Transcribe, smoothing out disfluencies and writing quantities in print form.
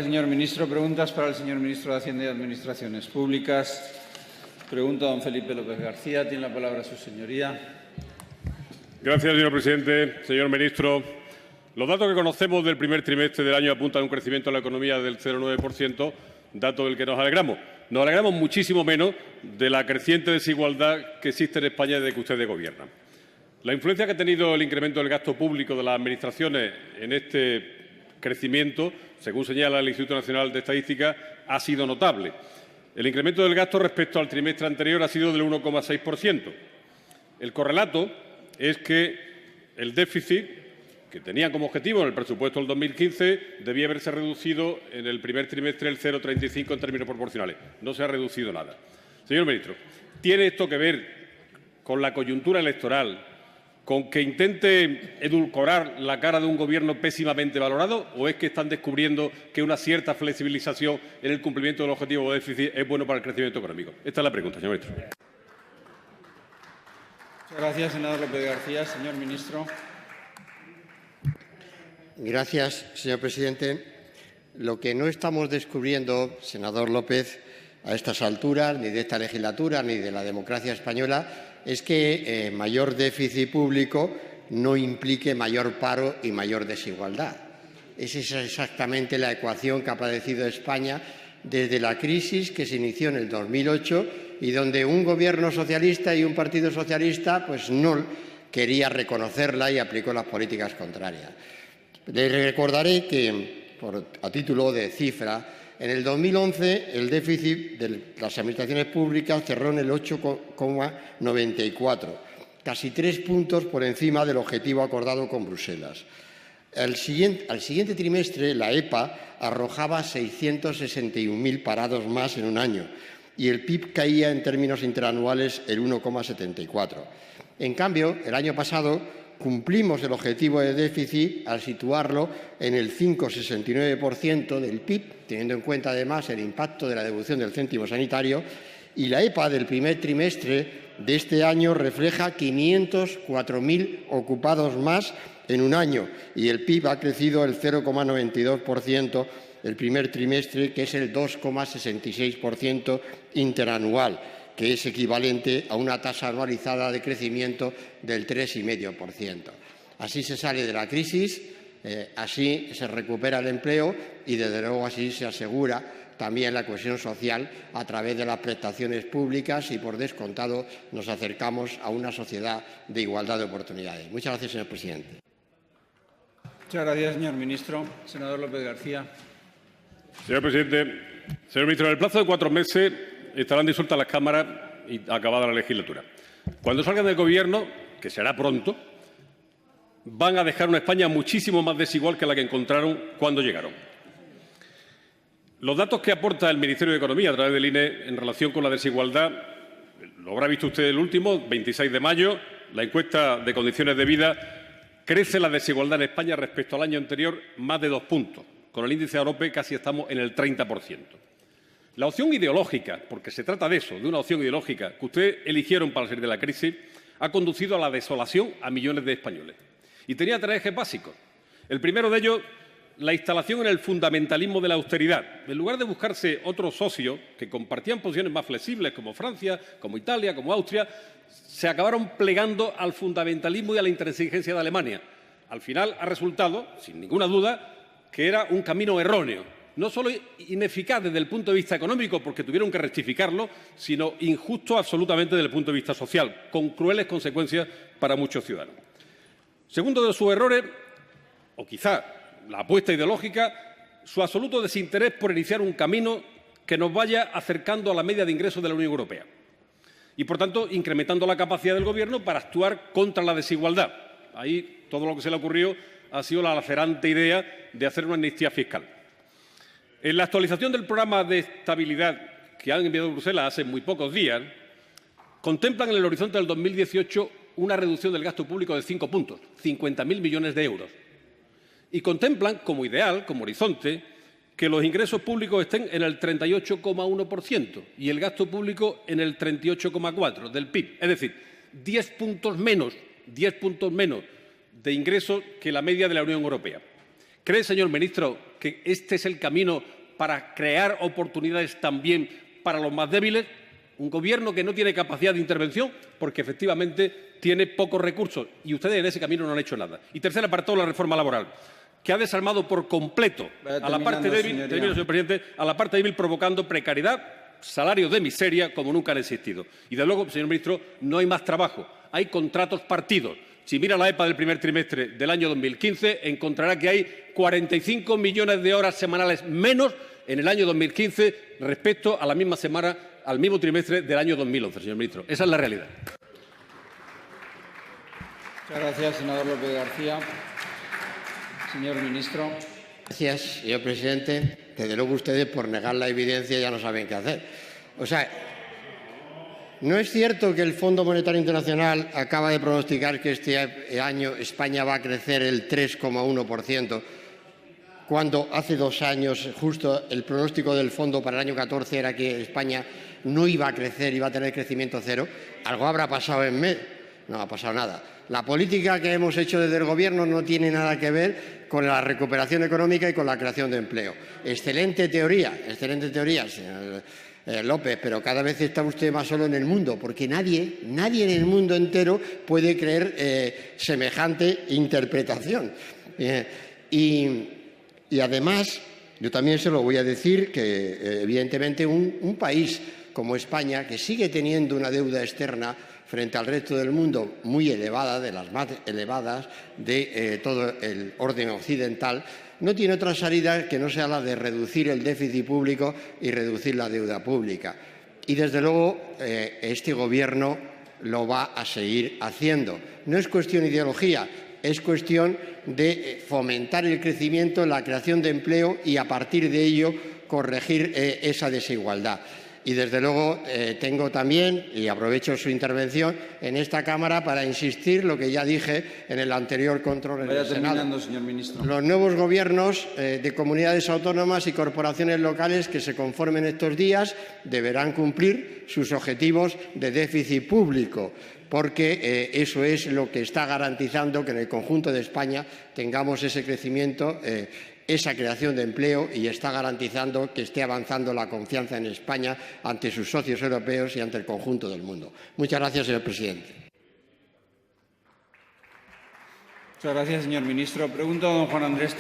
Señor ministro, preguntas para el señor ministro de Hacienda y Administraciones Públicas. Pregunta don Felipe López García. Tiene la palabra su señoría. Gracias, señor presidente. Señor ministro, los datos que conocemos del primer trimestre del año apuntan a un crecimiento de la economía del 0,9%, dato del que nos alegramos. Nos alegramos muchísimo menos de la creciente desigualdad que existe en España desde que ustedes gobiernan. La influencia que ha tenido el incremento del gasto público de las administraciones en este crecimiento, según señala el Instituto Nacional de Estadística, ha sido notable. El incremento del gasto respecto al trimestre anterior ha sido del 1,6%. El correlato es que el déficit, que tenía como objetivo en el presupuesto del 2015, debía haberse reducido en el primer trimestre el 0,35 en términos proporcionales. No se ha reducido nada. Señor ministro, ¿tiene esto que ver con la coyuntura electoral, con que intente edulcorar la cara de un Gobierno pésimamente valorado, o es que están descubriendo que una cierta flexibilización en el cumplimiento del objetivo de déficit es bueno para el crecimiento económico? Esta es la pregunta, señor ministro. Muchas gracias, senador López García. Señor ministro. Gracias, señor presidente. Lo que no estamos descubriendo, senador López, a estas alturas, ni de esta legislatura ni de la democracia española, es que mayor déficit público no implique mayor paro y mayor desigualdad. Esa es exactamente la ecuación que ha padecido España desde la crisis que se inició en el 2008 y donde un Gobierno socialista y un partido socialista pues no quería reconocerla y aplicó las políticas contrarias. Les recordaré que, a título de cifra, en el 2011 el déficit de las administraciones públicas cerró en el 8,94, casi 3 puntos por encima del objetivo acordado con Bruselas. Al siguiente trimestre, la EPA arrojaba 661.000 parados más en un año y el PIB caía en términos interanuales el 1,74. En cambio, el año pasado cumplimos el objetivo de déficit al situarlo en el 5,69% del PIB, teniendo en cuenta además el impacto de la devolución del céntimo sanitario, y la EPA del primer trimestre de este año refleja 504.000 ocupados más en un año y el PIB ha crecido el 0,92% el primer trimestre, que es el 2,66% interanual, que es equivalente a una tasa anualizada de crecimiento del 3,5%. Así se sale de la crisis, así se recupera el empleo y, desde luego, así se asegura también la cohesión social a través de las prestaciones públicas y, por descontado, nos acercamos a una sociedad de igualdad de oportunidades. Muchas gracias, señor presidente. Muchas gracias, señor ministro. Senador López García. Señor presidente, señor ministro, en el plazo de 4 meses estarán disueltas las cámaras y acabada la legislatura. Cuando salgan del Gobierno, que será pronto, van a dejar una España muchísimo más desigual que la que encontraron cuando llegaron. Los datos que aporta el Ministerio de Economía a través del INE en relación con la desigualdad, lo habrá visto usted el último, 26 de mayo, la encuesta de condiciones de vida, crece la desigualdad en España respecto al año anterior más de 2 puntos. Con el índice AROPE casi estamos en el 30%. La opción ideológica, porque se trata de eso, de una opción ideológica que ustedes eligieron para salir de la crisis, ha conducido a la desolación a millones de españoles. Y tenía 3 ejes básicos. El primero de ellos, la instalación en el fundamentalismo de la austeridad. En lugar de buscarse otros socios que compartían posiciones más flexibles, como Francia, como Italia, como Austria, se acabaron plegando al fundamentalismo y a la intransigencia de Alemania. Al final ha resultado, sin ninguna duda, que era un camino erróneo. No solo ineficaz desde el punto de vista económico, porque tuvieron que rectificarlo, sino injusto absolutamente desde el punto de vista social, con crueles consecuencias para muchos ciudadanos. Segundo de sus errores, o quizá la apuesta ideológica, su absoluto desinterés por iniciar un camino que nos vaya acercando a la media de ingresos de la Unión Europea y, por tanto, incrementando la capacidad del Gobierno para actuar contra la desigualdad. Ahí todo lo que se le ocurrió ha sido la lacerante idea de hacer una amnistía fiscal. En la actualización del programa de estabilidad que han enviado a Bruselas hace muy pocos días, contemplan en el horizonte del 2018 una reducción del gasto público de 5 puntos, 50.000 millones de euros. Y contemplan como ideal, como horizonte, que los ingresos públicos estén en el 38,1% y el gasto público en el 38,4% del PIB. Es decir, 10 puntos menos de ingresos que la media de la Unión Europea. ¿Cree, señor ministro, que este es el camino para crear oportunidades también para los más débiles? Un Gobierno que no tiene capacidad de intervención porque efectivamente tiene pocos recursos y ustedes en ese camino no han hecho nada. Y tercer apartado, la reforma laboral, que ha desarmado por completo a la parte débil, termino, señor presidente, a la parte débil, provocando precariedad, salarios de miseria como nunca han existido. Y de luego, señor ministro, no hay más trabajo, hay contratos partidos. Si mira la EPA del primer trimestre del año 2015, encontrará que hay 45 millones de horas semanales menos en el año 2015 respecto a la misma semana, al mismo trimestre del año 2011, señor ministro. Esa es la realidad. Muchas gracias, senador López García. Señor ministro. Gracias, señor presidente. Desde luego ustedes, por negar la evidencia, ya no saben qué hacer. O sea, ¿no es cierto que el Fondo Monetario Internacional acaba de pronosticar que este año España va a crecer el 3,1%, cuando hace 2 años justo el pronóstico del Fondo para el año 14 era que España no iba a crecer, iba a tener crecimiento cero? Algo habrá pasado en medio. No ha pasado nada. La política que hemos hecho desde el Gobierno no tiene nada que ver con la recuperación económica y con la creación de empleo. Excelente teoría, señor López, pero cada vez está usted más solo en el mundo, porque nadie en el mundo entero puede creer semejante interpretación. Y además, yo también se lo voy a decir que, evidentemente, un país como España, que sigue teniendo una deuda externa frente al resto del mundo muy elevada, de las más elevadas de todo el orden occidental, no tiene otra salida que no sea la de reducir el déficit público y reducir la deuda pública. Y, desde luego, este Gobierno lo va a seguir haciendo. No es cuestión de ideología, es cuestión de fomentar el crecimiento, la creación de empleo y, a partir de ello, corregir esa desigualdad. Y, desde luego, tengo también, y aprovecho su intervención en esta Cámara para insistir lo que ya dije en el anterior control en el Senado. Señor ministro. Los nuevos gobiernos de comunidades autónomas y corporaciones locales que se conformen estos días deberán cumplir sus objetivos de déficit público, porque eso es lo que está garantizando que en el conjunto de España tengamos ese crecimiento, esa creación de empleo, y está garantizando que esté avanzando la confianza en España ante sus socios europeos y ante el conjunto del mundo. Muchas gracias, señor presidente. Muchas gracias, señor ministro. Pregunta a don Juan Andrés